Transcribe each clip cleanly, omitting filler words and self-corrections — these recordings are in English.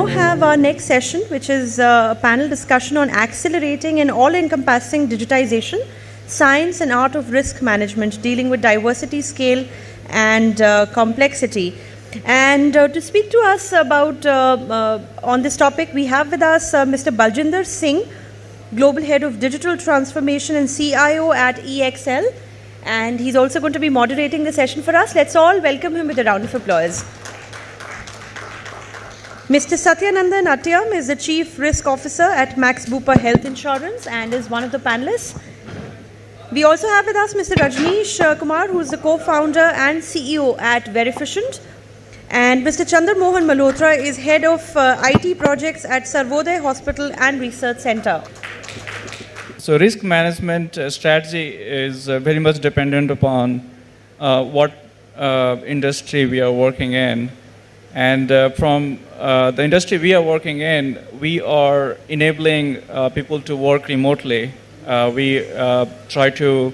now have our next session, which is a panel discussion on accelerating and all-encompassing digitization, science and art of risk management, dealing with diversity, scale, and complexity. And to speak to us about on this topic, we have with us Mr. Baljinder Singh, Global Head of Digital Transformation and CIO at EXL. And he's also going to be moderating the session for us. Let's all welcome him with a round of applause. Mr. Satyanandan Atyam is the Chief Risk Officer at Max Bupa Health Insurance and is one of the panelists. We also have with us Mr. Rajnish Kumar, who is the co-founder and CEO at Verificient. And Mr. Chandra Mohan Malhotra is Head of IT Projects at Sarvodaya Hospital and Research Center. So risk management strategy is very much dependent upon what industry we are working in. And from the industry we are working in, we are enabling people to work remotely. We try to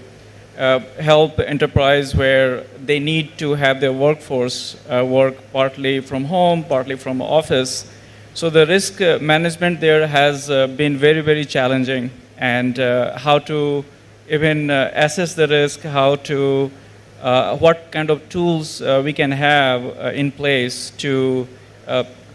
help enterprise where they need to have their workforce work partly from home, partly from office. So the risk management there has been very, very challenging. And how to even assess the risk, how to what kind of tools we can have in place to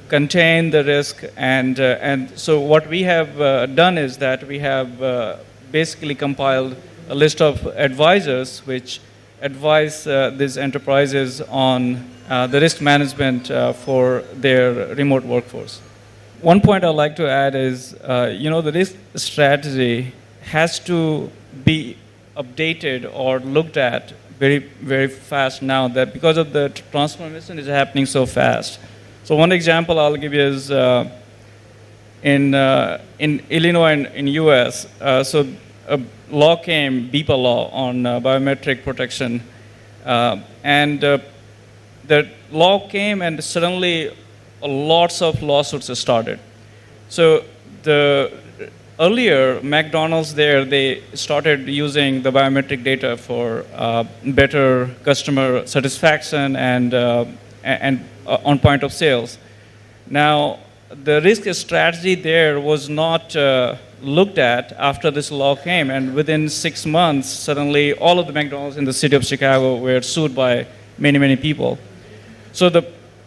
contain the risk. And so what we have done is that we have basically compiled a list of advisors which advise these enterprises on the risk management for their remote workforce. One point I'd like to add is, the risk strategy has to be updated or looked at very, very fast now, that because of the transformation is happening so fast. So one example I'll give you is in Illinois in US, so a law came, BIPA law, on biometric protection. And the law came and suddenly lots of lawsuits started. So earlier, McDonald's there, they started using the biometric data for better customer satisfaction and on point of sales. Now, the risk strategy there was not looked at after this law came, and within 6 months, suddenly all of the McDonald's in the city of Chicago were sued by many, many people. So the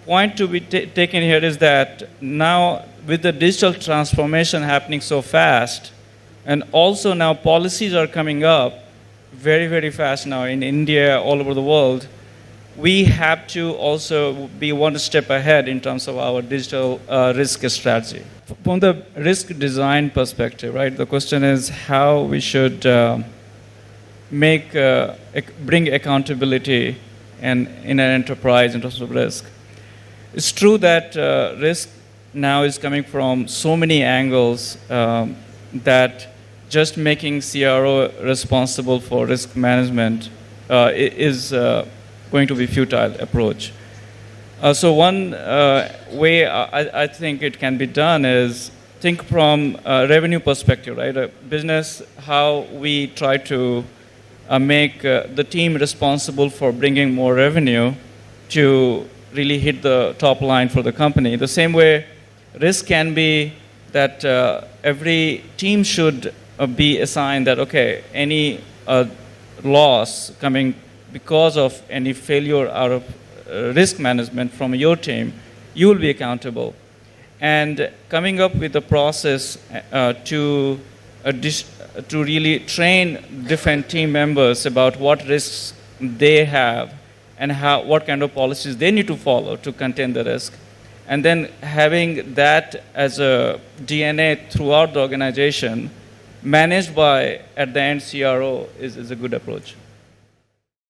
point to be taken here is that now with the digital transformation happening so fast, and also now policies are coming up very, very fast now in India, all over the world, we have to also be one step ahead in terms of our digital risk strategy. From the risk design perspective, right, the question is how we should bring accountability in an enterprise in terms of risk. It's true that risk now is coming from so many angles that just making CRO responsible for risk management is going to be futile approach. So one way I think it can be done is think from a revenue perspective, right? A business, how we try to make the team responsible for bringing more revenue to really hit the top line for the company. The same way, risk can be that every team should be assigned that, okay, any loss coming because of any failure out of risk management from your team, you will be accountable. And coming up with a process to really train different team members about what risks they have and what kind of policies they need to follow to contain the risk. And then having that as a DNA throughout the organization, managed by, at the end, CRO, is a good approach.